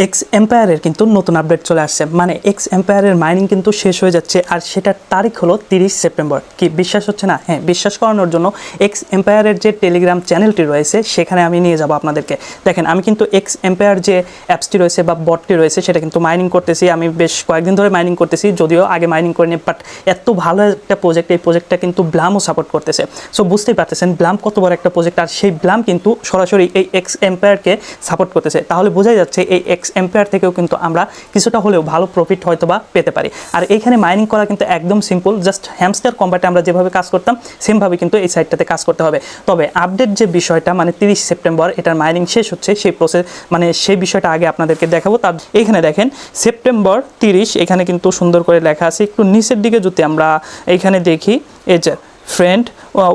X এম্পায়ারের কিন্তু নতুন update চলে আসছে, মানে এক্স এম্পায়ারের মাইনিং কিন্তু শেষ হয়ে যাচ্ছে, আর সেটার তারিখ হলো 30 সেপ্টেম্বর। কি বিশ্বাস হচ্ছে না? হ্যাঁ, বিশ্বাস করানোর জন্য এক্স এম্পায়ারের যে টেলিগ্রাম চ্যানেলটি রয়েছে সেখানে আমি নিয়ে যাব আপনাদেরকে। দেখেন, আমি কিন্তু এক্স এম্পায়ার যে অ্যাপসটি রয়েছে বা বটটি রয়েছে সেটা কিন্তু মাইনিং করতেছি। আমি বেশ কয়েকদিন ধরে মাইনিং করতেছি, যদিও আগে মাইনিং করিনি, বাট এত ভালো একটা প্রজেক্ট, এই প্রজেক্টটা কিন্তু ব্লামও সাপোর্ট করতেছে। সো বুঝতেই পারতেছেন ব্লাম কত বড় একটা প্রজেক্ট, আর সেই ব্লাম কিন্তু সরাসরি এই এক্স এম্পায়ারকে সাপোর্ট করতেছে। তাহলে বোঝাই যাচ্ছে এই এক্স এম্পায়ার থেকেও কিন্তু আমরা কিছুটা হলেও ভালো প্রফিট হয়তো বা পেতে পারি। আর এইখানে মাইনিং করা কিন্তু একদম সিম্পল, জাস্ট হ্যামস্টার কম্বাটে আমরা যেভাবে কাজ করতাম সেমভাবে কিন্তু এই সাইটটাতে কাজ করতে হবে। তবে আপডেট যে বিষয়টা, মানে 30 সেপ্টেম্বর এটার মাইনিং শেষ হচ্ছে, সেই প্রসেস মানে সেই বিষয়টা আগে আপনাদেরকে দেখাবো। তার এইখানে দেখেন সেপ্টেম্বর 30, এখানে কিন্তু সুন্দর করে লেখা আছে। একটু নিচের দিকে যদি আমরা এইখানে দেখি, এই যে friend,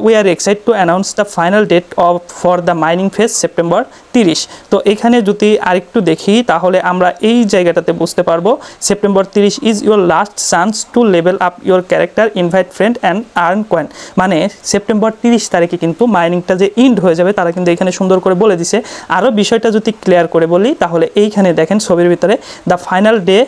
we are excited to announce the final date for the mining phase September 30। তো এখানে যদি আরেকটু দেখি তাহলে আমরা এই জায়গাটাতে বুঝতে পারবো September 30 is your last chance to level up your character, invite friend and earn coin. মানে সেপ্টেম্বর 30 তারিখে কিন্তু মাইনিংটা যে ইন্ড হয়ে যাবে তারা কিন্তু এখানে সুন্দর করে বলে দিছে। আরও বিষয়টা যদি ক্লিয়ার করে বলি তাহলে এইখানে দেখেন ছবির ভিতরে the final day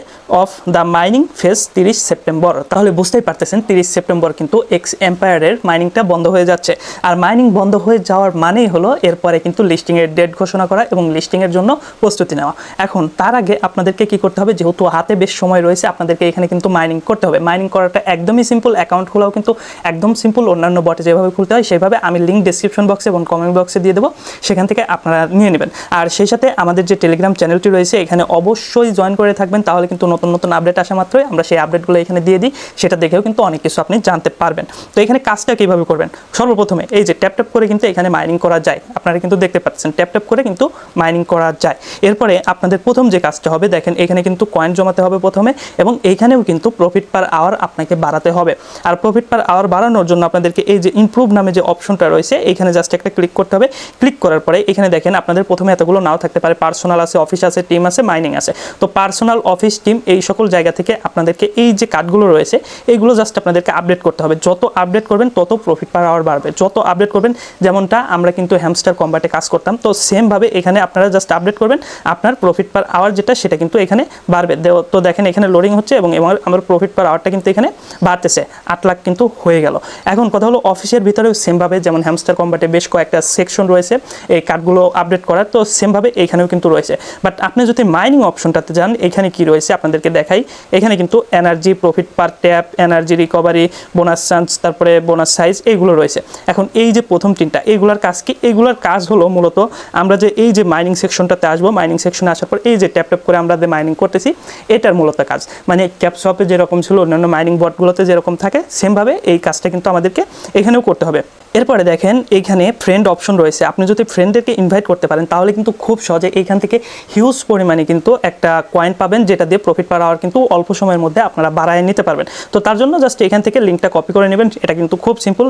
of the mining phase 30 September. তাহলে বুঝতেই পারতেছেন 30 সেপ্টেম্বর কিন্তু এক্স এম্পায়ারের মাইনিংটা বন্ধ হয়ে যাচ্ছে। আর মাইনিং বন্ধ হয়ে যাওয়ার মানেই হলো এরপরে কিন্তু লিস্টিংয়ের ডেট ঘোষণা করা এবং লিস্টিংয়ের জন্য প্রস্তুতি নেওয়া। এখন তার আগে আপনাদেরকে কি করতে হবে, যেহেতু হাতে বেশ সময় রয়েছে, আপনাদেরকে এখানে কিন্তু মাইনিং করতে হবে। মাইনিং করাটা একদমই সিম্পল, অ্যাকাউন্ট খোলাও কিন্তু একদম সিম্পল। অন্যান্য বটে যেভাবে খুলতে হয় সেভাবে আমি লিঙ্ক ডেসক্রিপশন বক্সে এবং কমেন্ট বক্সে দিয়ে দেবো, সেখান থেকে আপনারা নিয়ে নেবেন। আর সেই সাথে আমাদের যে টেলিগ্রাম চ্যানেলটি রয়েছে এখানে অবশ্যই জয়েন করে থাকবেন, তাহলে কিন্তু নতুন নতুন আপডেট আসা মাত্রই আমরা সেই আপডেটগুলো এখানে দিয়ে দিই, সেটা দেখেও কিন্তু অনেক কিছু আপনি জানতে পারবেন। তো এখানে কাজটা কীভাবে করবেন, সর্বপ্রথমে এই যে ট্যাপ ট্যাপ করে কিন্তু এখানে মাইনিং করা যায়, আপনারা কিন্তু দেখতে পাচ্ছেন ট্যাপ ট্যাপ করে কিন্তু মাইনিং করা যায়। এরপরে আপনাদের প্রথম যে কাজটা হবে, দেখেন এখানে কিন্তু কয়েন জমাতে হবে প্রথমে, এবং এইখানেও কিন্তু প্রফিট পার আওয়ার আপনাকে বাড়াতে হবে। আর প্রফিট পার আওয়ার বাড়ানোর জন্য আপনাদেরকে এই যে ইমপ্রুভ নামে যে অপশনটা রয়েছে এখানে জাস্ট একটা ক্লিক করতে হবে। ক্লিক করার পরে এখানে দেখেন আপনাদের প্রথমে এতগুলো নাও থাকতে পারে, পার্সোনাল আছে, অফিস আছে, টিম আছে, মাইনিং আছে। তো পার্সোনাল, অফিস, টিম এই সকল জায়গা থেকে আপনাদেরকে এই যে কার্ডগুলো রয়েছে এইগুলো জাস্ট আপনাদেরকে আপডেট করতে হবে। যত আপডেট করবেন তত প্রফিট পার আওয়ার বাড়বে, যত আপডেট করবেন, যেমনটা আমরা কিন্তু হ্যামস্টার কম্বাটে কাজ করতাম, তো সেমভাবে এখানে আপনারা জাস্ট আপডেট করবেন, আপনার প্রফিট পার আওয়ার যেটা সেটা কিন্তু এখানে বাড়বে। তো দেখেন এখানে লোডিং হচ্ছে এবং আমার প্রফিট পার আওয়ারটা কিন্তু এখানে বাড়তেছে, 8 লাখ কিন্তু হয়ে গেল। এখন কথা হলো অফিসের ভিতরেও সেমভাবে, যেমন হ্যামস্টার কম্বাটে বেশ কয়েকটা সেকশন রয়েছে এই কার্ডগুলো আপডেট করার, তো সেমভাবে এখানেও কিন্তু রয়েছে। বাট আপনি যদি মাইনিং অপশনটাতে যান এখানে কি রয়েছে আপনাদেরকে দেখাই। এখানে কিন্তু এনার্জি, প্রফিট পার tap, energy recovery, bonus chance, তারপরে বোনাস সাইজ এইগুলো রয়েছে। এখন এই যে প্রথম তিনটা, এইগুলার কাজ কি? এইগুলার কাজ হলো মূলত আমরা যে এই যে মাইনিং সেকশনটাতে আসবো, মাইনিং সেকশনে আসার পর এই যে ট্যাপ ট্যাপ করে আমরা যে মাইনিং করতেছি এটার মূলত কাজ, মানে ক্যাপশপে যেরকম ছিল, অন্যান্য মাইনিং বটগুলোতে যেরকম থাকে সেমভাবে এই কাজটা কিন্তু আমাদেরকে এখানেও করতে হবে। এরপরে দেখেন এইখানে ফ্রেন্ড অপশন রয়েছে, আপনি যদি ফ্রেন্ডদেরকে ইনভাইট করতে পারেন তাহলে কিন্তু খুব সহজে এইখান থেকে হিউজ পরিমাণে কিন্তু একটা কয়েন পাবেন, যেটা দিয়ে প্রফিট পার আওয়ার কিন্তু অল্প সময়ের মধ্যে আপনারা বাড়ায় নিতে পারবেন। তো তার জন্য জাস্ট এখান থেকে লিঙ্কটা কপি করে নেবেন, এটা কিন্তু খুব সিম্পল।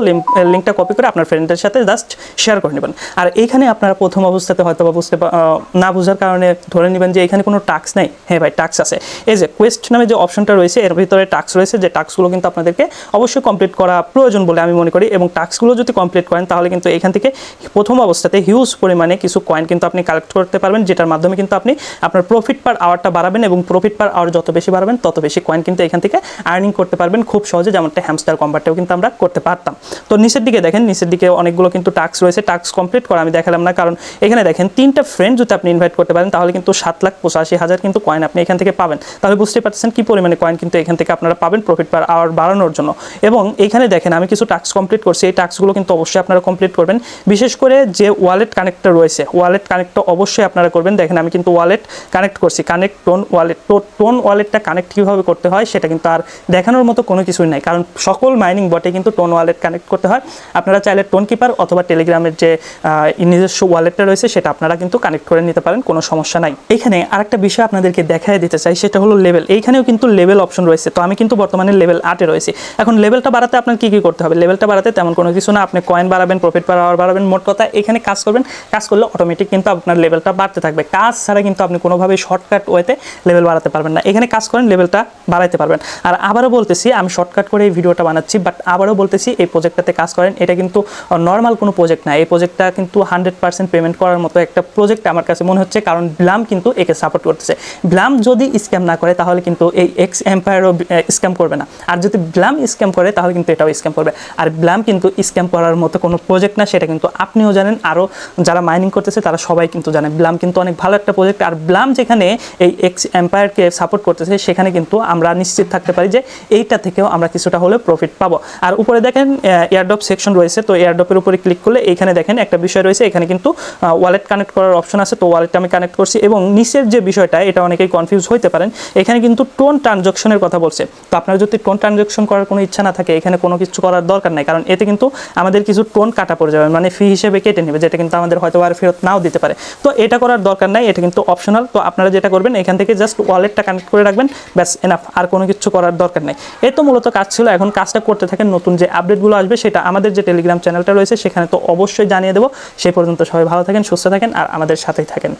লিঙ্কটা কপি করে আপনার ফ্রেন্ডদের সাথে জাস্ট শেয়ার করে নেবেন। আর এইখানে আপনারা প্রথম অবস্থাতে হয়তো বা না বোঝার কারণে ধরে নেবেন যে এখানে কোনো টাস্ক নেই। হ্যাঁ ভাই, টাস্ক আছে। এই যে কোয়েস্ট নামে যে অপশনটা রয়েছে এর ভিতরে টাস্ক রয়েছে, যে টাস্কগুলো কিন্তু আপনাদেরকে অবশ্যই কমপ্লিট করা প্রয়োজন বলে আমি মনে করি, এবং টাস্কগুলো যদি কমপ্লিট করেন তাহলে কিন্তু এখান থেকে প্রথম অবস্থাতে হিউজ পরিমাণে কিছু কয়েন কিন্তু আপনি কালেক্ট করতে পারবেন, যেটার মাধ্যমে কিন্তু আপনি আপনার প্রফিট পার আওয়ারটা বাড়াবেন, এবং প্রফিট পার আওয়ার যত বেশি বাড়াবেন তত বেশি কয়েন কিন্তু এখান থেকে আর্নিং করতে পারবেন খুব সহজে, যেমনটা হ্যামস্টার কম্বাটেও কিন্তু আমরা করতে পারতাম। তো নিচের দিকে দেখেন, নিচের দিকে অনেকগুলো কিন্তু টাস্ক রয়েছে, টাস্ক কমপ্লিট করা আমি দেখালাম না, কারণ এখানে দেখেন 3টা ফ্রেন্ড যদি আপনি ইনভাইট করতে পারেন তাহলে কিন্তু 7,85,000 কিন্তু কয়েন আপনি এখান থেকে পাবেন। তাহলে বুঝতে পারছেন কি পরিমাণে কয়েন কিন্তু এখান থেকে আপনারা পাবেন প্রফিট পার আওয়ার বাড়ানোর জন্য। এবং এখানে দেখেন আমি কিছু টাস্ক কমপ্লিট করছি, এই টাস্কগুলো কিন্তু অবশ্যই আপনারা কমপ্লিট করবেন। বিশেষ করে যে ওয়ালেট কানেক্টটা রয়েছে, ওয়ালেট কানেক্টটা অবশ্যই আপনারা করবেন। দেখেন আমি কিন্তু ওয়ালেট কানেক্ট করছি, কানেক্ট টোন ওয়ালেট। তো টোন ওয়ালেটটা কানেক্ট কীভাবে করতে হয় সেটা কিন্তু আর দেখানোর মতো কোনো কিছুই নাই, কারণ সকল মাইনিং বটে কিন্তু টোন ওয়ালেট কানেক্ট করতে হয়। আপনারা চাইলে টোন কিপার অথবা টেলিগ্রামের যে নিজস্ব ওয়ালেটটা রয়েছে সেটা আপনারা কিন্তু কানেক্ট করে নিতে পারেন, কোনো সমস্যা নাই। এখানে আরেকটা বিষয় আপনাদেরকে দেখাই দিতে চাই, সেটা হলো লেভেল। এইখানেও কিন্তু লেভেল অপশন রয়েছে, তো আমি কিন্তু বর্তমানে লেভেল 8-এ রয়েছি। এখন লেভেলটা বাড়াতে আপনার কী কী করতে হবে? লেভেলটা বাড়াতে তেমন কোনো কিছু না, আপনি আপনি কয়েন বাড়াবেন, প্রফিট পার আওয়ার বাড়াবেন, মোট কথা এখানে কাজ করবেন, কাজ করলে অটোমেটিক কিন্তু আপনার লেভেলটা বাড়তে থাকবে। কাজ ছাড়া কিন্তু আপনি কোনোভাবেই শর্টকাট ওয়েতে লেভেল বাড়াতে পারবেন না। এখানে কাজ করেন, লেভেলটা বাড়াইতে পারবেন। আর আবারও বলতেছি, আমি শর্টকাট করে এই ভিডিওটা বানাচ্ছি, বাট আবারও বলতেছি এই প্রজেক্টটাতে কাজ করেন। এটা কিন্তু নর্মাল কোনো প্রজেক্ট না, এই প্রজেক্টটা কিন্তু 100% পেমেন্ট করার মতো একটা প্রজেক্ট আমার কাছে মনে হচ্ছে, কারণ ব্লাম কিন্তু একে সাপোর্ট করতেছে। ব্লাম যদি স্ক্যাম না করে তাহলে কিন্তু এই এক্স এম্পায়ারও স্ক্যাম করবে না, আর যদি ব্লাম স্ক্যাম করে তাহলে কিন্তু এটাও স্ক্যাম করবে। আর ব্লাম কিন্তু স্ক্যাম করার মতো কোনো প্রজেক্ট না, সেটা কিন্তু আপনিও জানেন, আরও যারা মাইনিং করতেছে তারা সবাই কিন্তু জানে ব্লাম কিন্তু অনেক ভালো একটা প্রজেক্ট। আর ব্লাম যেখানে এই এক্স এম্পায়ারকে সাপোর্ট করতেছে সেখানে কিন্তু আমরা নিশ্চিত থাকতে পারি যে এইটা থেকেও আমরা কিছুটা হলেও প্রফিট পাবো। আর উপরে দেখেন এয়ারড্রপ সেকশন রয়েছে, তো এয়ারড্রপের উপরে ক্লিক করলে এইখানে দেখেন একটা বিষয় রয়েছে, এখানে কিন্তু ওয়ালেট কানেক্ট করার অপশন আছে, তো ওয়ালেটটা আমি কানেক্ট করছি। এবং নিচের যে বিষয়টা, এটা অনেকেই কনফিউজ হইতে পারেন, এখানে কিন্তু টোন ট্রানজাকশনের কথা বলছে। তো আপনার যদি টোন ট্রানজাকশন করার কোনো ইচ্ছা না থাকে, এখানে কোনো কিছু করার দরকার নাই, কারণ এতে কিন্তু আমাদের কিছু টোন কাটা পড়ে যাবে, মানে ফি হিসেবে কেটে নেবে, যেটা কিন্তু আমাদের হয়তো আর ফেরত নাও দিতে পারে। তো এটা করার দরকার নাই, এটা কিন্তু অপশনাল। তো আপনারা যেটা করবেন, এখান থেকে জাস্ট ওয়ালেটটা কানেক্ট করে রাখবেন, ব্যাস এনাফ, আর কোনো কিছু করার দরকার নেই। এই তো মূলত কাজ ছিল। এখন কাজটা করতে থাকেন, নতুন যে আপডেটগুলো আসবে সেটা আমাদের যে টেলিগ্রাম চ্যানেলটা রয়েছে সেখানে তো অবশ্যই জানিয়ে দেবো। সেই পর্যন্ত সবাই ভালো থাকেন, সুস্থ থাকেন, আর আমাদের সাথেই থাকেন।